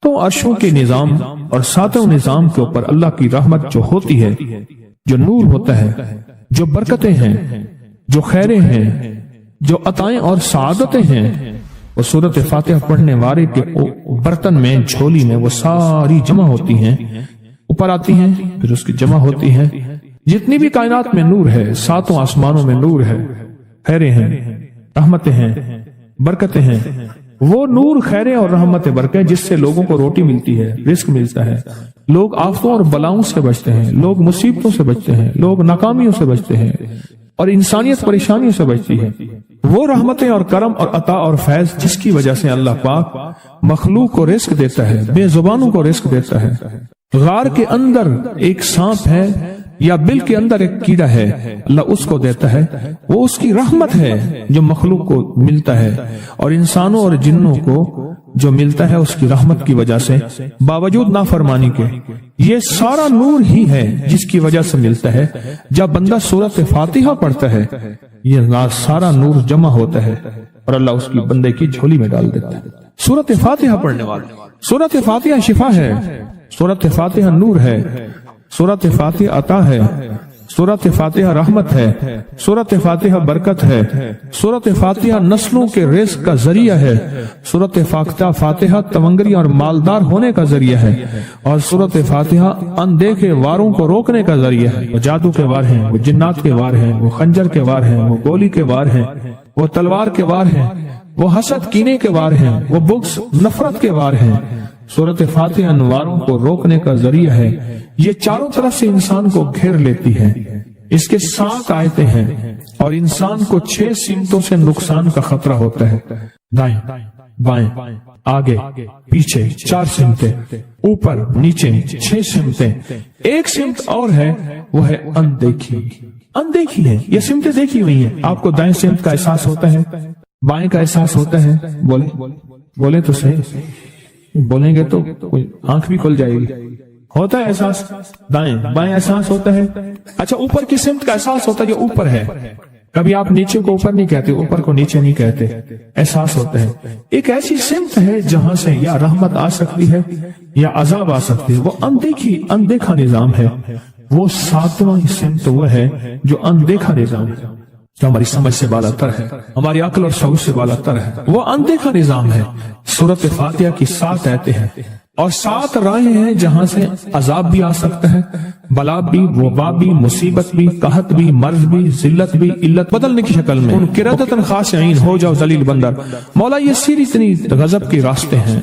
تو عرشوں کے نظام اور ساتوں نظام کے اوپر اللہ کی رحمت جو ہوتی ہے، جو نور ہوتا ہے، جو برکتیں ہیں، جو خیریں ہیں، جو عطائیں اور سعادتیں ہیں، وہ سورۃ فاتحہ پڑھنے والے کے برتن میں، جھولی میں وہ ساری جمع ہوتی ہیں، اوپر آتی ہیں، پھر اس کی جمع ہوتی ہیں۔ جتنی بھی کائنات میں نور ہے، ساتوں آسمانوں میں نور ہے، خیریں ہیں، رحمتیں ہیں، برکتیں ہیں، وہ نور، خیریں اور رحمت برکتیں جس سے لوگوں کو روٹی ملتی ہے، رزق ملتا ہے، لوگ آفتوں اور بلاؤں سے بچتے ہیں، لوگ مصیبتوں سے بچتے ہیں، لوگ ناکامیوں سے بچتے ہیں، اور انسانیت پریشانیوں سے بچتی ہے۔ وہ رحمتیں اور کرم اور عطا اور فیض جس کی وجہ سے اللہ پاک مخلوق کو رزق دیتا ہے، بے زبانوں کو رزق دیتا ہے۔ غار کے اندر ایک سانپ ہے یا بل کے اندر ایک کیڑا ہے، اللہ اس کو دیتا ہے، وہ اس کی رحمت ہے جو مخلوق کو ملتا ہے، اور انسانوں اور جنوں کو جو ملتا ہے اس کی رحمت کی وجہ سے، باوجود نافرمانی کے۔ یہ سارا نور ہی ہے جس کی وجہ سے ملتا ہے۔ جب بندہ سورۃ فاتحہ پڑھتا ہے، یہ سارا نور جمع ہوتا ہے اور اللہ اس کی بندے کی جھولی میں ڈال دیتا ہے۔ سورۃ فاتحہ پڑھنے والے، سورۃ فاتحہ شفا ہے، سورۃ فاتحہ نور ہے، سورۃ فاتحہ عطا ہے، سورۃ فاتحہ رحمت ہے، سورۃ فاتحہ برکت ہے، سورۃ فاتحہ نسلوں کے رزق کا ذریعہ ہے، سورۃ فاتحہ تمنگری اور مالدار ہونے کا ذریعہ ہے، اور سورۃ فاتحہ اندیکھے واروں کو روکنے کا ذریعہ ہے۔ وہ جادو کے وار ہیں، وہ جنات کے وار ہیں، وہ خنجر کے وار ہیں، وہ گولی کے وار ہیں، وہ تلوار کے وار ہیں، وہ حسد کینے کے وار ہیں، وہ بغض نفرت کے وار ہیں۔ سورۃ فاتحہ انواروں کو روکنے کا ذریعہ ہے۔ یہ چاروں طرف سے انسان کو گھیر لیتی ہے۔ اس کے 7 آیتیں ہیں اور انسان کو 6 سمتوں سے نقصان کا خطرہ ہوتا ہے۔ دائیں، بائیں، آگے، پیچھے 4 سمتیں، اوپر نیچے 6 سمتیں۔ ایک سمت اور ہے، وہ ہے اندیکھی۔ اندیکھی ہے، یہ سمتیں دیکھی ہوئی ہیں۔ آپ کو دائیں سمت کا احساس ہوتا ہے، بائیں کا احساس ہوتا ہے، بولے تو صحیح، بولیں گے تو آنکھ بھی کھل جائے گی۔ ہوتا ہے احساس، دائیں بائیں احساس ہوتا ہے۔ اچھا، اوپر کی سمت کا احساس ہوتا ہے جو اوپر ہے۔ کبھی آپ نیچے کو اوپر نہیں کہتے، اوپر کو نیچے نہیں کہتے، احساس ہوتا ہے۔ ایک ایسی سمت ہے جہاں سے یا رحمت آ سکتی ہے یا عذاب آ سکتی ہے، وہ اندیکھا نظام ہے۔ وہ 7واں سمت وہ ہے جو اندیکھا نظام ہے، جو ہماری سمجھ سے بالا تر ہے، ہماری عقل اور شعور سے بالا تر ہے۔ وہ اندیکھا نظام ہے۔ سورۃ فاتحہ کی 7 آیتیں ہیں اور 7 راہیں ہیں جہاں سے عذاب بھی آ سکتا ہے، بلا بھی، وبا بھی، مصیبت بھی، قحط بھی، مرض بھی، ذلت بھی، علت بدلنے کی شکل میں۔ قرۃۃ خاشعین، ہو جاؤ ذلیل بندر۔ مولا یہ سیری اتنی غضب کے راستے ہیں،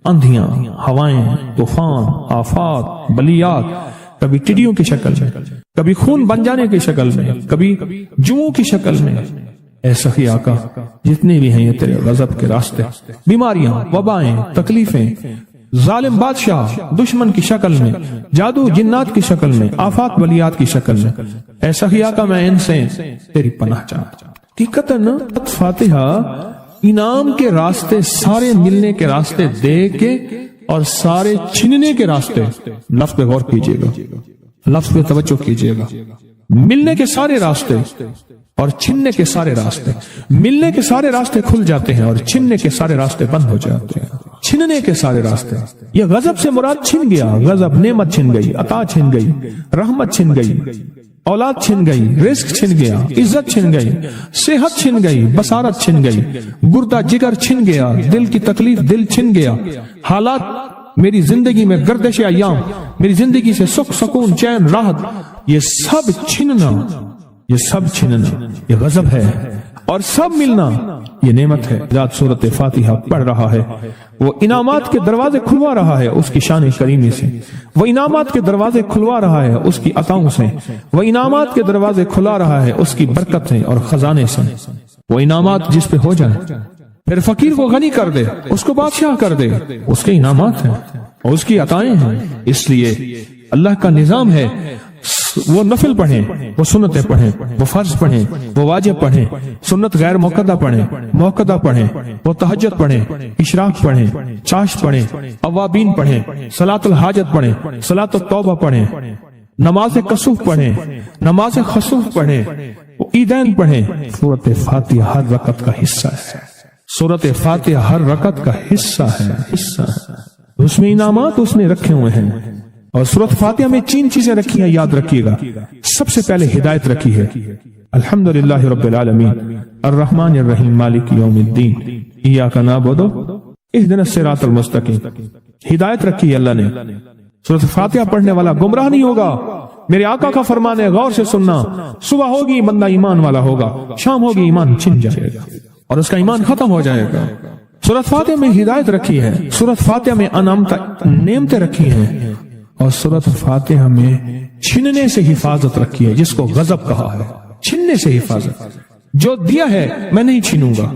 اندھیاں، ہوائیں، طوفان، آفات، بلیات، کبھی ٹڈیوں کی شکل میں، کبھی خون بن جانے کی شکل میں، کبھی جوؤں کی شکل میں۔ اے سخی آقا، جتنے بھی ہیں یہ تیرے غضب کے راستے، بیماریاں، وبائیں، تکلیفیں، ظالم بادشاہ دشمن کی شکل میں، جادو جنات کی شکل میں، آفات بلیات کی شکل میں، اے سخی آقا میں ان سے تیری پناہ چاہتا ہوں۔ حقیقتاً فاتحہ انعام کے راستے، سارے ملنے کے راستے دے کے اور سارے چھننے کے راستے، لفظ پہ غور کیجئے گا، لفظ پہ توجہ کیجئے گا۔ ملنے کے سارے راستے اور چھننے کے سارے راستے، ملنے کے سارے راستے کھل جاتے ہیں اور چھننے کے سارے راستے بند ہو جاتے ہیں۔ چھننے کے سارے راستے، یہ غضب سے مراد چھن گیا، غضب نعمت چھن گئی، عطا چھن گئی، رحمت چھن گئی، اولاد چھن گئی، رزق چھن گیا، عزت چھن گئی، صحت چھن گئی، بصارت چھن گئی، گردہ جگر چھن گیا، دل کی تکلیف دل چھن گیا، حالات میری زندگی میں، گردش ایام میری زندگی سے، سکھ سکون چین راحت، یہ سب چھننا، یہ سب چھننا یہ غضب ہے، اور سب ملنا یہ نعمت ہے۔ ذات سورۃ فاتحہ پڑھ رہا ہے، وہ انعامات کے دروازے کھلوا رہا ہے اس کی شان کریمی سے، وہ انعامات کے دروازے کھلوا رہا ہے اس کی عطاؤں سے، وہ انعامات کے دروازے کھلا رہا ہے اس کی برکت سے اور خزانے سے۔ وہ انعامات جس پہ ہو جائیں، پھر فقیر کو غنی کر دے، اس کو بادشاہ کر دے، اس کے انعامات ہیں اور اس کی عطائیں ہیں۔ اس لیے اللہ کا نظام ہے، وہ نفل پڑھیں، وہ سنتیں پڑھیں، وہ فرض پڑھیں، وہ واجب پڑھیں، سنت غیر موقدہ پڑھیں، موقدہ پڑھیں، وہ تہجد پڑھیں، اشراق پڑھیں، چاشت پڑھیں، اوابین پڑھیں، صلاۃ الحاجت پڑھیں، صلاۃ التوبہ پڑھیں، نماز کسوف پڑھیں، نماز خسوف پڑھیں، عیدین پڑھیں۔ سورۃ فاتحہ ہر رکعت کا حصہ ہے، سورۃ فاتحہ ہر رکعت کا حصہ ہے۔ اس میں انعامات اس نے رکھے ہوئے ہیں. اور سورۃ فاتحہ میں 3 چیزیں رکھی ہیں, یاد رکھیے گا. سب سے پہلے ہدایت رکھی ہے, الحمدللہ رب العالمین الرحمن الرحیم مالک یوم الدین ایاک نعبد اہدنا الصراط المستقیم. ہدایت رکھی ہے اللہ نے. سورۃ فاتحہ پڑھنے والا گمراہ نہیں ہوگا. میرے آقا کا فرمان ہے, غور سے سننا. صبح ہوگی بندہ ایمان والا ہوگا, شام ہوگی ایمان چھن جائے گا اور اس کا ایمان ختم ہو جائے گا. سورۃ فاتحہ میں ہدایت رکھی ہے, سورۃ فاتحہ میں نعمتیں رکھی ہیں, اور سورۃ فاتحہ میں چھننے سے حفاظت رکھی ہے, جس کو غضب کہا ہے. چھننے سے حفاظت, جو دیا ہے میں نہیں چھینوں گا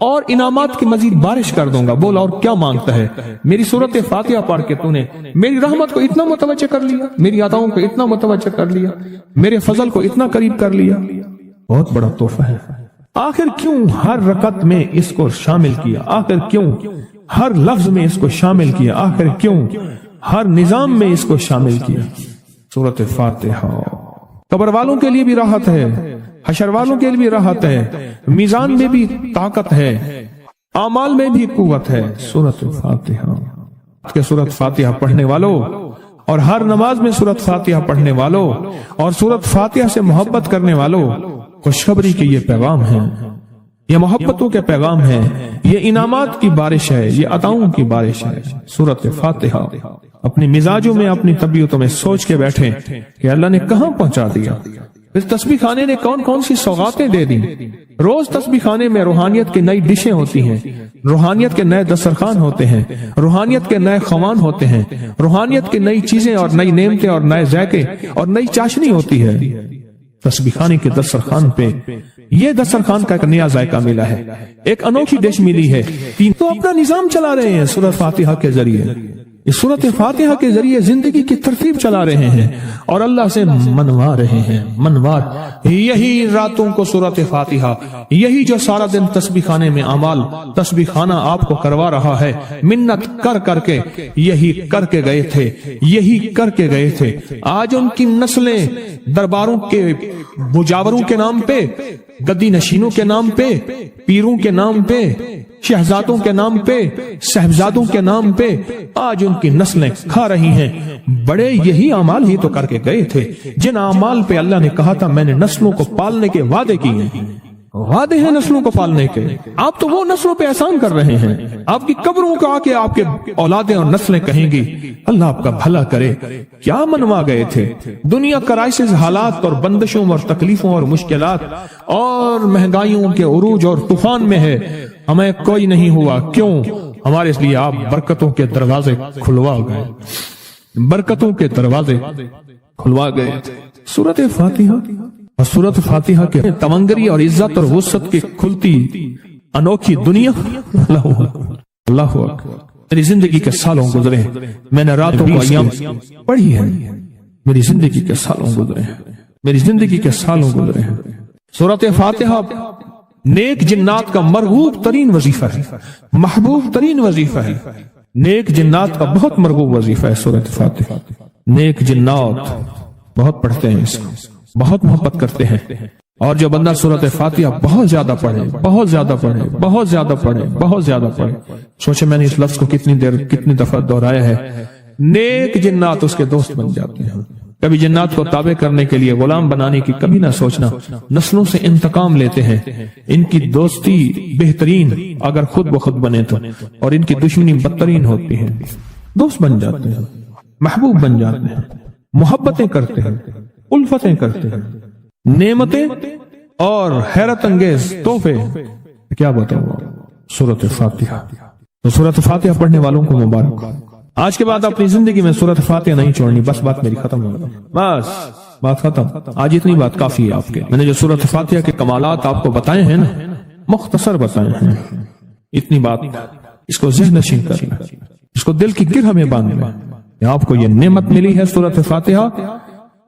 اور انعامات کی مزید بارش کر دوں گا. بولا اور کیا مانگتا ہے؟ میری سورۃ فاتحہ پڑھ کے تو نے میری رحمت کو اتنا متوجہ کر لیا, میری عطاؤں کو اتنا متوجہ کر لیا, میرے فضل کو اتنا قریب کر لیا. بہت بڑا تحفہ ہے. آخر کیوں ہر رکعت میں اس کو شامل کیا؟ آخر کیوں ہر لفظ میں اس کو شامل کیا؟ آخر کیوں ہر نظام میں اس کو شامل کیا؟ سورۃ فاتحہ قبر والوں کے لیے بھی راحت ہے, حشر والوں کے لیے بھی راحت ہے, میزان میں بھی طاقت ہے, اعمال میں بھی قوت ہے. سورۃ فاتحہ کہ سورۃ فاتحہ پڑھنے والوں اور ہر نماز میں سورۃ فاتحہ پڑھنے والوں اور سورۃ فاتحہ سے محبت کرنے والوں, خوشخبری کے یہ پیغام ہے, یہ محبتوں کے پیغام ہے, یہ انعامات کی بارش ہے, یہ عطاؤں کی بارش ہے. سورۃ فاتحہ اپنی مزاجوں میں, اپنی طبیعتوں میں سوچ کے بیٹھے کہ اللہ نے کہاں پہنچا دیا. اس تسبیح خانے نے کون کون سی سوغاتیں دے دی. روز تسبیح خانے میں روحانیت کی نئی ڈشیں ہوتی ہیں, روحانیت کے نئے دسترخوان ہوتے ہیں, روحانیت کے نئے خوان ہوتے ہیں, روحانیت کی نئی چیزیں اور نئی نعمتیں اور نئے ذائقے اور نئی چاشنی ہوتی ہے. تسبیح خانے کے دسترخوان پہ یہ دسترخوان کا ایک نیا ذائقہ ملا ہے, ایک انوکھی ڈش ملی ہے. تو اپنا نظام چلا رہے ہیں سورۃ فاتحہ کے ذریعے. اس سورۃ فاتحہ کے ذریعے زندگی کی ترتیب چلا رہے ہیں اور اللہ سے منوا رہے ہیں. منوار یہی راتوں کو سورۃ فاتحہ, یہی جو سارا دن تسبیح خانے میں اعمال تسبیح خانہ آپ کو کروا رہا ہے, منت کر کر کے یہی کر کے گئے تھے, یہی کر کے گئے تھے. آج ان کی نسلیں درباروں کے مجاوروں کے نام پہ, گدی نشینوں کے نام پہ, پیروں کے نام پہ, شہزادوں کے نام پہ, صاحبزادوں کے نام پہ آج ان کی نسلیں کھا رہی ہیں. بڑے یہی اعمال ہی تو کر کے گئے تھے جن اعمال پہ اللہ نے کہا تھا میں نے نسلوں کو پالنے کے وعدے کیے ہیں. وعدے ہیں نسلوں کو پالنے کے, آپ تو وہ نسلوں پہ احسان کر رہے ہیں. آپ کی قبروں کو آ کے آپ کے اولادیں اور نسلیں کہیں گی اللہ آپ کا بھلا کرے. کیا منوا گئے تھے؟ دنیا کرائسس, حالات اور بندشوں اور تکلیفوں اور مشکلات اور مہنگائیوں کے عروج اور طوفان میں ہے, ہمیں کوئی نہیں ہوا. کیوں؟ ہمارے لیے آپ برکتوں کے دروازے کھلوا گئے, برکتوں کے دروازے کھلوا گئے. سورۃ فاتحہ اور سورۃ فاتحہ کے تمنگری اور عزت اور وسعت کی کھلتی انوکھی دنیا. اللہ اکبر. میری زندگی کے سالوں گزرے, میں نے راتوں کو ایام پڑھی ہے. میری زندگی کے سالوں گزرے, میری زندگی کے سالوں گزرے. سورۃ فاتحہ نیک جنات کا مرغوب ترین وظیفہ ہے, محبوب ترین وظیفہ ہے. نیک جنات کا بہت مرغوب وظیفہ ہے سورۃ فاتحہ. نیک جنات بہت پڑھتے ہیں, اس کو بہت محبت کرتے ہیں. اور جو بندہ سورۃ فاتحہ بہت زیادہ پڑھے, بہت زیادہ پڑھے, بہت زیادہ پڑھے, بہت زیادہ پڑھے, سوچے میں نے اس لفظ کو کتنی دیر کتنی دفعہ دہرایا ہے, نیک جنات اس کے دوست بن جاتے ہیں. کبھی جنات کو تابع کرنے کے لیے غلام بنانے کی کبھی نہ سوچنا. نسلوں سے انتقام لیتے ہیں. ان کی دوستی بہترین اگر خود بخود بنے تو, اور ان کی دشمنی بدترین ہوتی ہے. دوست بن جاتے ہیں, محبوب بن جاتے ہیں, محبتیں کرتے ہیں, الفتیں کرتے ہیں, نعمتیں اور حیرت انگیز تحفے. کیا بتاؤں سورۃ فاتحہ. تو سورۃ فاتحہ پڑھنے والوں کو مبارک. آج کے بعد اپنی زندگی میں سورۃ فاتحہ نہیں چھوڑنی. بس بات میری ختم ہو گئی, بس بات ختم. آج اتنی بات کافی ہے آپ کے. میں نے جو سورۃ فاتحہ کے کمالات آپ کو بتائے ہیں نا, مختصر بتائے ہیں. اتنی بات اس کو ذہن نشین کر لیں, اس کو دل کی گرہ میں باندھ لیں. آپ کو یہ نعمت ملی ہے سورۃ فاتحہ,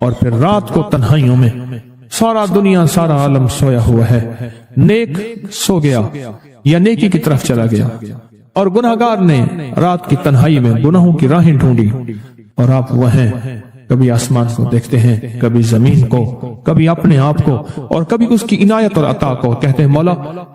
اور پھر رات کو تنہائیوں میں سارا دنیا سارا عالم سویا ہوا ہے, نیک سو گیا یا نیکی کی طرف چلا گیا, اور گناہگار نے رات کی تنہائی میں گناہوں کی راہیں ڈھونڈی, اور آپ وہ ہیں کبھی آسمان کو دیکھتے ہیں، کبھی زمین کو، کبھی اپنے آپ کو، اور کبھی اس کی عنایت اور عطا کو. کہتے ہیں مولا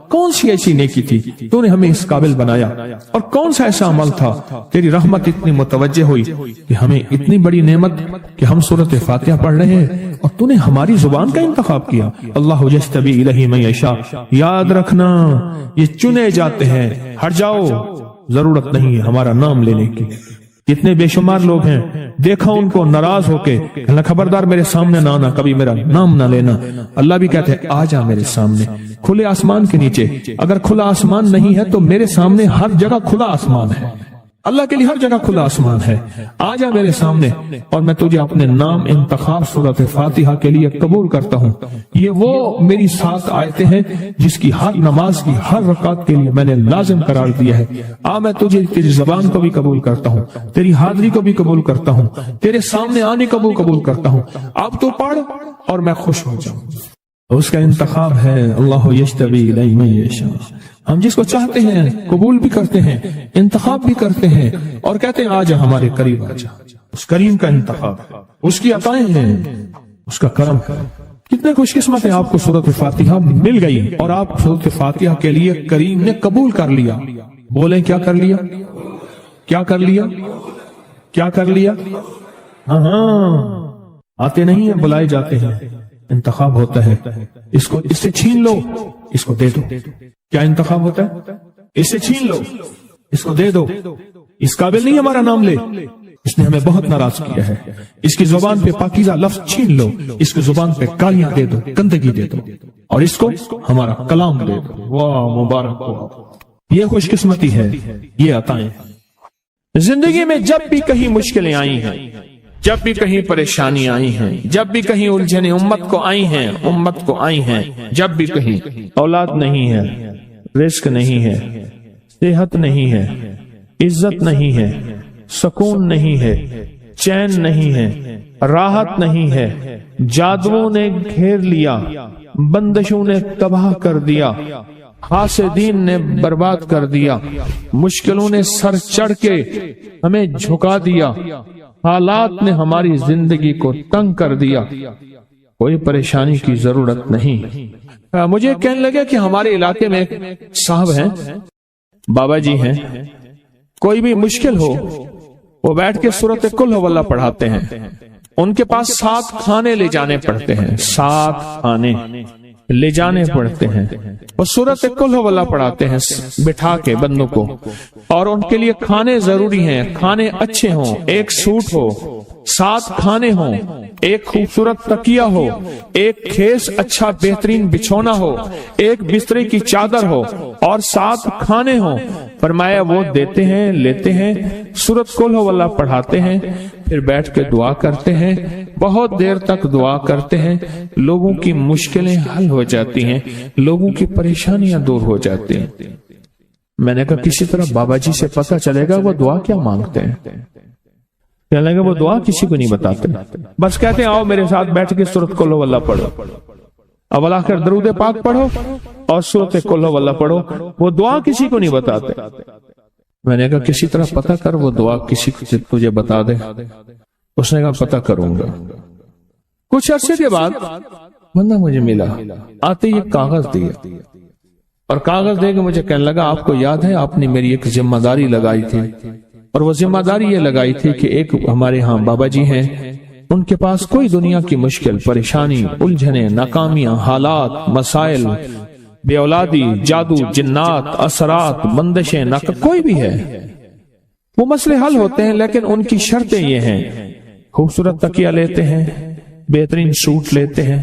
کون سی ایسی نیکی تھی تو نے ہمیں اس قابل بنایا، اور کون سا ایسا عمل تھا تیری رحمت اتنی متوجہ ہوئی کہ ہمیں اتنی بڑی نعمت کہ ہم سورۃ فاتحہ پڑھ رہے ہیں اور تو نے ہماری زبان کا انتخاب کیا. اللہ یجتبی الیہ من یشاء، یاد رکھنا یہ چنے جاتے ہیں. ہٹ جاؤ، ضرورت نہیں ہے ہمارا نام لینے کی. کتنے بے شمار لوگ ہیں، دیکھا ان کو ناراض ہو کے خبردار میرے سامنے نہ آنا، کبھی میرا نام نہ لینا. اللہ بھی کہتے ہیں آ جا میرے سامنے کھلے آسمان کے نیچے. اگر کھلا آسمان نہیں ہے تو میرے سامنے ہر جگہ کھلا آسمان ہے. اللہ کے لیے ہر جگہ کھلا آسمان ہے. آ جا میرے سامنے اور میں تجھے اپنے نام انتخاب سورۃ فاتحہ کے لیے قبول کرتا ہوں. یہ وہ میری 7 آیتیں ہیں جس کی ہر نماز کی ہر رکعت کے لیے میں نے لازم قرار دیا ہے. میں تجھے تیری زبان کو بھی قبول کرتا ہوں، تیری حاضری کو بھی قبول کرتا ہوں، تیرے سامنے آنے کو بھی قبول کرتا ہوں. اب تو پڑھ اور میں خوش ہو جاؤں. اس کا انتخاب ہے اللہ یجتبی الیہ من یشاء. ہم جس کو چاہتے ہیں قبول بھی کرتے ہیں، انتخاب بھی کرتے ہیں اور کہتے ہیں آجا ہمارے قریب آجا. اس کریم کا انتخاب ہے، اس کی عطائیں ہیں، اس کا کرم ہے. کتنے خوش قسمت ہیں آپ کو سورۃ فاتحہ مل گئی اور آپ سورۃ فاتحہ کے لیے کریم نے قبول کر لیا. بولیں کیا کر لیا؟ کیا کر لیا؟ کیا کر لیا؟ ہاں آتے نہیں ہیں، بلائے جاتے ہیں. انتخاب ہوتا ہے، اس سے چھین لو، اس کو دے دو. کیا انتخاب ہوتا ہے؟ اس سے چھین لو، اس کو دے دو. اس قابل نہیں ہمارا نام لے، اس نے ہمیں بہت ناراض کیا ہے. اس کی زبان پہ پاکیزہ لفظ چھین لو، اس کی زبان پہ گالیاں دے دو، گندگی دے دو، اور اس کو ہمارا کلام دے دو. واہ مبارک ہو. یہ خوش قسمتی ہے، یہ عطائیں. زندگی میں جب بھی کہیں مشکلیں آئی ہیں، جب بھی کہیں پریشانی آئی ہیں، جب بھی کہیں الجھنیں امت کو آئی ہیں، جب بھی کہیں اولاد نہیں ہے، رزق نہیں ہے، صحت نہیں ہے، عزت نہیں ہے، سکون نہیں ہے، چین نہیں ہے، راحت نہیں ہے، جادوؤں نے گھیر لیا، بندشوں نے تباہ کر دیا، حاسدین نے برباد کر دیا، مشکلوں نے سر چڑھ کے ہمیں جھکا دیا، حالات نے ہماری زندگی کو تنگ کر دیا. کوئی پریشانی کی ضرورت نہیں. مجھے کہنے لگا کہ ہمارے علاقے میں ایک صاحب ہیں، بابا جی ہیں، کوئی بھی مشکل ہو وہ بیٹھ کے سورۃ قل ہو اللہ پڑھاتے ہیں. ان کے پاس 7 کھانے لے جانے پڑتے ہیں، 7 کھانے لے جانے پڑتے ہیں. وہ سورۃ قل ہو اللہ پڑھاتے ہیں بٹھا کے بندوں کو، اور ان کے لیے کھانے ضروری ہیں. کھانے اچھے ہوں، ایک سوٹ ہو، 7 کھانے ہوں، ایک خوبصورت تکیہ ہو، ایک کھیس اچھا بہترین بچھونا ہو، ایک بسترے کی چادر ہو، اور 7 کھانے ہوں. فرمایا وہ دیتے ہیں، لیتے ہیں، سورۃ قل ہو اللہ پڑھاتے ہیں، پھر بیٹھ کے دعا کرتے ہیں. بہت دیر تک دعا کرتے ہیں، لوگوں کی مشکلیں حل ہو جاتی ہیں، لوگوں کی پریشانیاں دور ہو جاتی ہیں. میں نے کہا کسی طرح بابا جی سے پتہ چلے گا وہ دعا کیا مانگتے ہیں. کہنے لگا وہ دعا کسی کو نہیں بتاتے، بس کہتے ہیں آؤ میرے ساتھ بیٹھ کے سورۃ قل ہو اللہ پڑھو، اول آخر درود پاک پڑھو اور سورۃ قل ہو اللہ پڑھو. وہ دعا کسی کو نہیں بتاتے. میں نے کہا کسی طرح پتہ کر وہ دعا کسی کو تجھے بتا دے. اس نے کہا پتہ کروں گا. کچھ عرصے کے بعد بندہ مجھے ملا، آتے یہ کاغذ دیا، اور کاغذ دے کے مجھے کہنے لگا آپ کو یاد ہے آپ نے میری ایک ذمہ داری لگائی تھی، اور وہ ذمہ داری یہ لگائی تھی کہ ایک ہمارے ہاں بابا جی ہیں، ان کے پاس کوئی دنیا کی مشکل، پریشانی، الجھنیں، ناکامیاں، حالات، مسائل، بے اولادی، جادو، جنات، اثرات، بندشیں، کوئی بھی ہے، وہ مسئلے حل ہوتے ہیں. لیکن ان کی شرطیں یہ ہیں، خوبصورت تکیہ لیتے ہیں، بہترین سوٹ لیتے ہیں،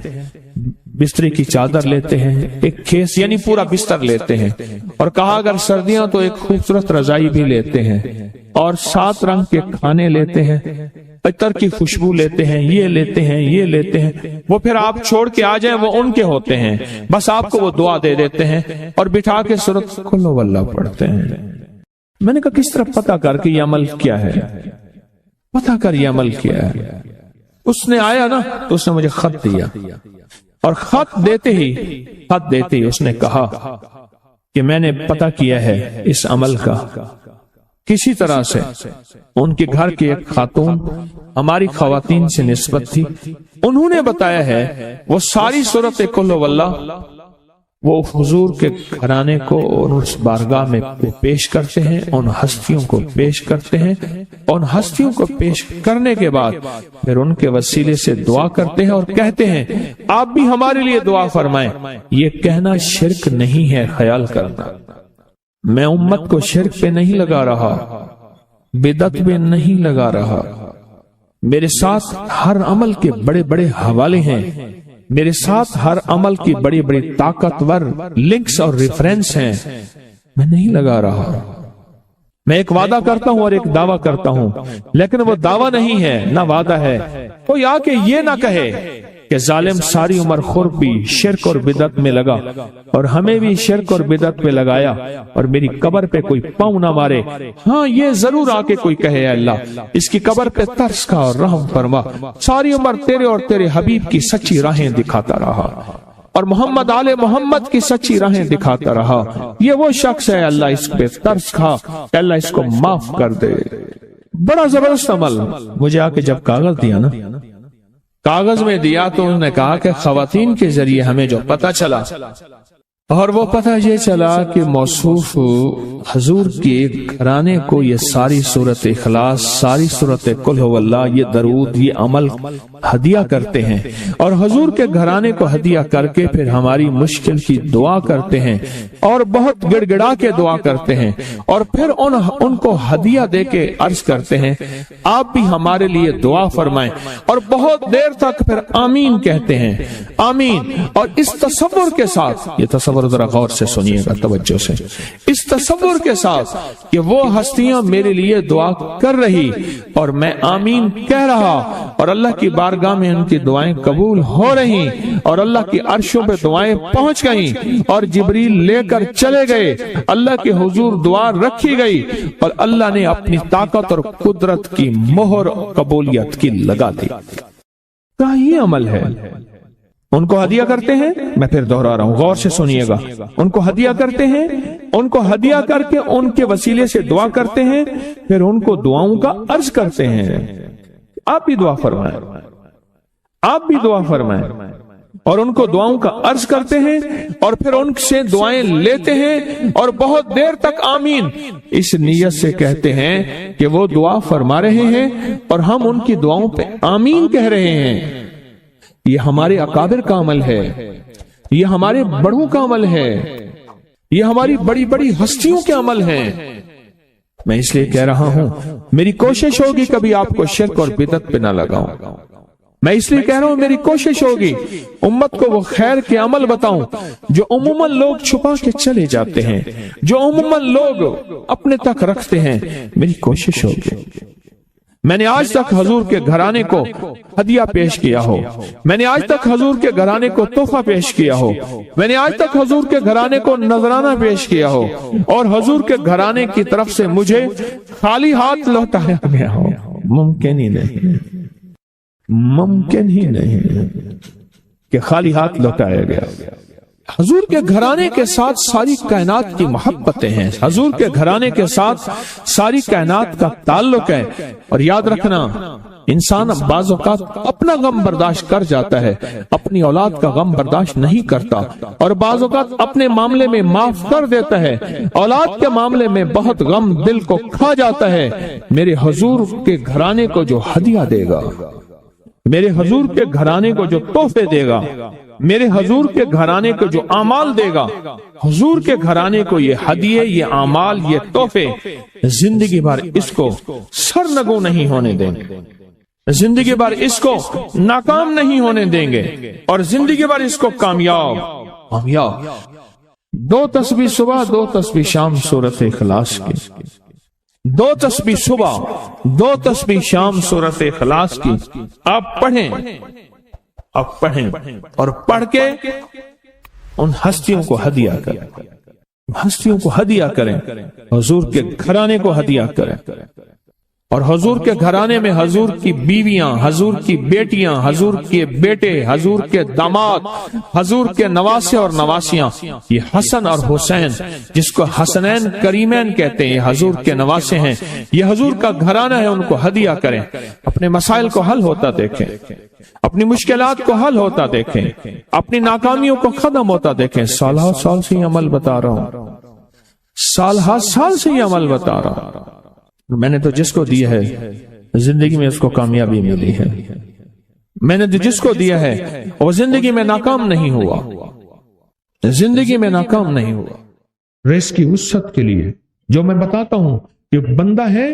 بستری کی چادر لیتے ہیں، ایک کھیس یعنی پورا بستر لیتے ہیں، اور کہا اگر سردیاں تو ایک خوبصورت رضائی بھی لیتے ہیں، اور 7 رنگ کے کھانے لیتے ہیں، عطر کی خوشبو لیتے ہیں، یہ لیتے ہیں، یہ لیتے ہیں. وہ پھر آپ چھوڑ کے آ جائیں وہ ان کے ہوتے ہیں، بس آپ کو وہ دعا دے دیتے ہیں اور بٹھا کے سورۃ قل ہو اللہ پڑھتے ہیں. میں نے کہا کس طرح پتہ کر کے یہ عمل کیا ہے، پتہ کر یہ عمل کیا ہے. اس نے آیا نا تو اس نے مجھے خط دیا، اور خط دیتے ہی اس نے کہا کہ میں نے پتہ کیا ہے اس عمل کا، کسی طرح سے ان کے گھر کی ایک خاتون ہماری خواتین سے نسبت تھی، انہوں نے بتایا ہے وہ ساری سورت قل هو اللہ وہ حضور کے گھرانے کو اس بارگاہ میں پیش کرتے ہیں، ان ہستیوں کو پیش کرتے ہیں، ان ہستیوں کو پیش کرنے کے بعد پھر ان کے وسیلے سے دعا کرتے ہیں اور کہتے ہیں آپ بھی ہمارے لیے دعا فرمائیں۔ یہ کہنا شرک نہیں ہے، خیال کرنا میں امت کو شرک پہ نہیں لگا رہا، بدعت پہ نہیں لگا رہا، میرے ساتھ ہر عمل کے بڑے بڑے حوالے ہیں، میرے ساتھ ہر عمل کی بڑی بڑی طاقتور لنکس اور ریفرنس ہیں، میں نہیں لگا رہا۔ میں ایک وعدہ کرتا ہوں اور ایک دعویٰ کرتا ہوں، لیکن وہ دعویٰ نہیں ہے نہ وعدہ ہے۔ کوئی آ کے یہ نہ کہے کہ ظالم ساری عمر خور بھی شرک اور بدعت میں لگا اور ہمیں بھی شرک اور بدعت پہ لگایا اور میری قبر پہ کوئی پاؤں نہ مارے۔ ہاں یہ ضرور آ کے کوئی کہے اللہ اس کی قبر پہ ترس کھا اور رحم فرما، ساری عمر تیرے اور تیرے حبیب کی سچی راہیں دکھاتا رہا اور محمد آل محمد کی سچی راہیں دکھاتا رہا، یہ وہ شخص ہے اللہ اس پہ ترس کھا، اللہ اس کو معاف کر دے۔ بڑا زبردست عمل۔ مجھے آ کے جب کاغذ دیا نا، کاغذ میں دیا تو انہوں نے کہا کہ خواتین کے ذریعے ہمیں جو پتہ چلا، اور وہ پتہ یہ چلا کہ موصوف حضور کے گھرانے کو یہ ساری سورت اخلاص، ساری سورت قل هو اللہ، یہ درود، یہ عمل ہدیہ کرتے ہیں اور حضور کے گھرانے کو ہدیہ کر کے پھر ہماری مشکل کی دعا کرتے ہیں اور بہت گڑ گڑا کے دعا کرتے ہیں اور پھر ان کو ہدیہ دے کے عرض کرتے ہیں آپ بھی ہمارے لیے دعا فرمائیں، اور بہت دیر تک پھر آمین کہتے ہیں، آمین۔ اور اس تصور کے ساتھ، یہ تصور ذرا غور سے سنیے گا توجہ سے، اس تصور کے ساتھ کہ وہ ہستیاں میرے لیے دعا کر رہی اور میں آمین کہہ رہا اور اللہ کی بارگاہ میں ان کی دعائیں قبول ہو رہی اور اللہ کی عرشوں پہ دعائیں پہنچ گئیں اور جبریل لے کر چلے گئے، اللہ کے حضور دعا رکھی گئی اور اللہ نے اپنی طاقت اور قدرت کی مہر قبولیت کی لگا دی۔ کیا یہ عمل ہے؟ ان کو ہدیہ کرتے ہیں، میں پھر دوہرا رہا ہوں، غور سے سنیے گا، ان کو ہدیہ کرتے ہیں، ان کو ہدیہ کر کے ان کے وسیلے سے دعا کرتے ہیں، پھر ان کو دعاؤں کا عرض کرتے ہیں آپ بھی دعا فرمائیں، آپ بھی دعا فرمائیں، اور ان کو دعاؤں کا عرض کرتے ہیں اور پھر ان سے دعائیں لیتے ہیں اور بہت دیر تک آمین اس نیت سے کہتے ہیں کہ وہ دعا فرما رہے ہیں اور ہم ان کی دعاؤں پہ آمین کہہ رہے ہیں۔ یہ ہمارے اکابر کا عمل ہے، یہ ہمارے بڑوں کا عمل ہے، یہ ہماری بڑی بڑی ہستیوں کے عمل ہیں۔ میں اس لیے کہہ رہا ہوں میری کوشش ہوگی کبھی آپ کو شرک اور بدعت پہ نہ لگاؤں، میں اس لیے کہہ رہا ہوں میری کوشش ہوگی امت کو وہ خیر کے عمل بتاؤں جو عموماً لوگ چھپا کے چلے جاتے ہیں، جو عموماً لوگ اپنے تک رکھتے ہیں، میری کوشش ہوگی۔ میں نے آج تک حضور کے گھرانے کو ہدیہ پیش کیا ہو، میں نے آج تک حضور کے گھرانے کو تحفہ پیش کیا ہو، میں نے آج تک حضور کے گھرانے کو نذرانہ پیش کیا ہو اور حضور کے گھرانے کی طرف سے مجھے خالی ہاتھ لوٹایا گیا ہو، ممکن ہی نہیں، ممکن ہی نہیں کہ خالی ہاتھ لوٹایا گیا۔ حضور کے گھرانے کے ساتھ ساری کائنات کی محبتیں ہیں، حضور کے گھرانے کے ساتھ ساری کائنات کا تعلق ہے، اور یاد رکھنا انسان بعض اوقات اپنا غم برداشت کر جاتا ہے، اپنی اولاد کا غم برداشت نہیں کرتا، اور بعض اوقات اپنے معاملے میں معاف کر دیتا ہے، اولاد کے معاملے میں بہت غم دل کو کھا جاتا ہے۔ میرے حضور کے گھرانے کو جو ہدیہ دے گا، میرے حضور کے گھرانے کو جو تحفے دے گا، میرے حضور کے گھرانے کو جو اعمال دے گا، حضور کے گھرانے کو یہ ہدیے، یہ اعمال، یہ تحفے زندگی بھر اس کو سرنگوں نہیں ہونے دیں گے، زندگی بھر اس کو ناکام نہیں ہونے دیں گے، اور زندگی بھر اس کو کامیاب۔ 2 تسبیح صبح 2 تسبیح شام سورت اخلاص کی، 2 تسبیح صبح 2 تسبیح شام سورت اخلاص کی آپ پڑھیں، آپ پڑھیں اور پڑھ کے ان ہستیوں کو ہدیہ کریں، ہستیوں کو ہدیہ کریں، حضور کے گھرانے کو ہدیہ کریں۔ اور حضور کے گھرانے میں حضور کی بیویاں، حضور کی بیٹیاں، حضور کے بیٹے، حضور کے داماد، حضور کے نواسے اور نواسیاں، یہ حسن اور حسین جس کو حسنین کریمین کہتے ہیں، یہ حضور کے نواسے ہیں، یہ حضور کا گھرانہ ہے، ان کو ہدیہ کریں، اپنے مسائل کو حل ہوتا دیکھیں، اپنی مشکلات کو حل ہوتا دیکھیں، اپنی ناکامیوں کو ختم ہوتا دیکھیں۔ سالہ سال سے یہ عمل بتا رہا ہوں، سالہ سال سے یہ عمل بتا رہا ہوں۔ میں نے تو جس کو دیا ہے زندگی میں اس کو کامیابی ملی ہے، میں نے تو جس کو دیا ہے وہ زندگی میں ناکام نہیں ہوا، زندگی میں ناکام نہیں ہوا۔ ریس کی وسعت کے لیے جو میں بتاتا ہوں کہ بندہ ہے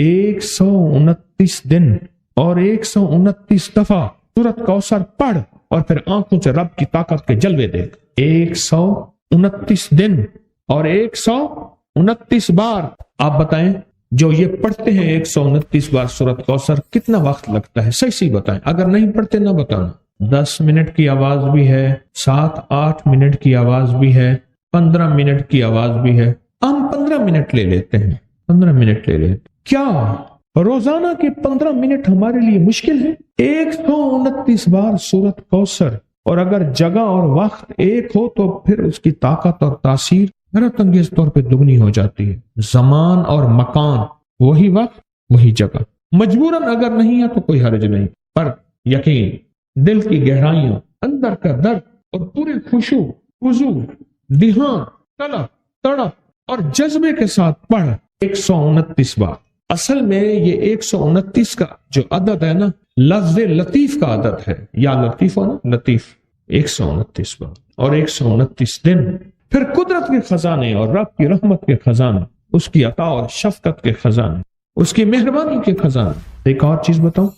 129 دن اور 129 دفعہ سورۃ کوثر پڑھ اور پھر آنکھوں سے رب کی طاقت کے جلوے دیکھ۔ 129 دن اور 129 بار آپ بتائیں جو یہ پڑھتے ہیں 129 بار سورۃ کوثر کتنا وقت لگتا ہے؟ صحیح بتائیں، اگر نہیں پڑھتے نہ بتانا۔ 10 منٹ کی آواز بھی ہے، 7-8 منٹ کی آواز بھی ہے، 15 منٹ کی آواز بھی ہے، ہم 15 منٹ لے لیتے ہیں، 15 منٹ لے لیتے۔ کیا روزانہ کے 15 منٹ ہمارے لیے مشکل ہے؟ 129 بار سورۃ کوثر، اور اگر جگہ اور وقت ایک ہو تو پھر اس کی طاقت اور تاثیر حیرت انگیز طور پہ دگنی ہو جاتی ہے۔ زمان اور مکان وہی وقت وہی جگہ، مجبوراً اگر نہیں ہے تو کوئی حرج نہیں، پر یقین، دل کی گہرائیاں، اندر کا درد اور پورے خشوع، خضوع، دھیان، طلب، تڑپ اور جذبے کے ساتھ پڑھ 129 بار۔ اصل میں یہ 129 کا جو عدد ہے نا، لفظ لطیف کا عدد ہے، یا لطیف ہو نا، لطیف، 129 بار اور 129 دن۔ پھر قدرت کے خزانے اور رب کی رحمت کے خزانے، اس کی عطا اور شفقت کے خزانے، اس کی مہربانی کے خزانے۔ ایک اور چیز بتاؤں،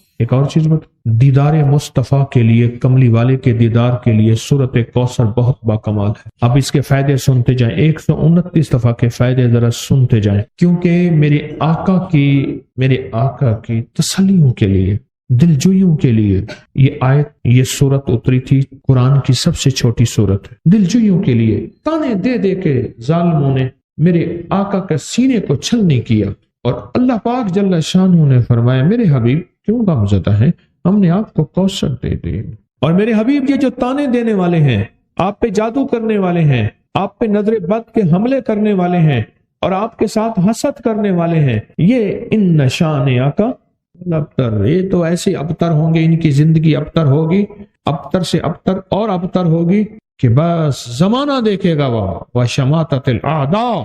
دیدار مصطفیٰ کے لیے، کملی والے کے دیدار کے لیے سورۃ کوثر بہت باکمال ہے۔ اب اس کے فائدے سنتے جائیں، 129 دفعہ کے فائدے ذرا سنتے جائیں، کیونکہ میرے آقا کی تسلیوں کے لیے، دلجوئیوں کے لیے یہ آیت، یہ سورت اتری تھی۔ قرآن کی سب سے چھوٹی سورت ہے۔ دلجوئیوں کے لیے تانے دے دے کے ظالموں نے میرے آقا کے سینے کو چھلنی کیا، اور اللہ پاک جل شانہ نے فرمایا میرے حبیب کیوں غمزدہ ہیں، ہم نے آپ کو کوثر دے دی۔ اور میرے حبیب یہ جو تانے دینے والے ہیں، آپ پہ جادو کرنے والے ہیں، آپ پہ نظر بد کے حملے کرنے والے ہیں، اور آپ کے ساتھ حسد کرنے والے ہیں، یہ ان نشان آقا ابتر، یہ تو ایسے ابتر ہوں گے، ان کی زندگی ابتر ہوگی، ابتر سے ابتر اور ابتر ہوگی کہ بس زمانہ دیکھے گا وہ شماتت الاعداء،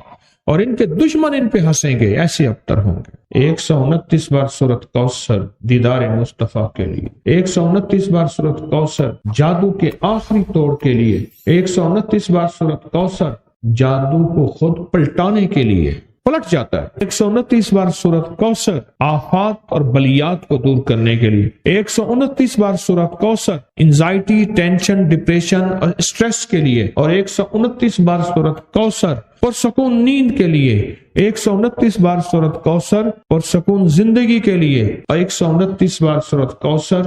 اور ان کے دشمن ان پہ ہنسیں گے، ایسے ابتر ہوں گے۔ 129 بار سورۃ کوثر دیدار مصطفیٰ کے لیے، 129 بار سورۃ کوثر جادو کے آخری توڑ کے لیے، 129 بار سورۃ کوثر جادو کو خود پلٹانے کے لیے، پلٹ جاتا ہے۔ 129 بار سورۃ کوثر آفات اور بلیات کو دور کرنے کے لیے، 129 بار سورۃ کوثر انزائٹی، ٹینشن، ڈپریشن اور اسٹریس کے لیے، اور 129 بار سورۃ کوثر پرسکون نیند کے لیے، 129 بار سورۃ کوثر پرسکون زندگی کے لیے، اور 129 بار سورۃ کوثر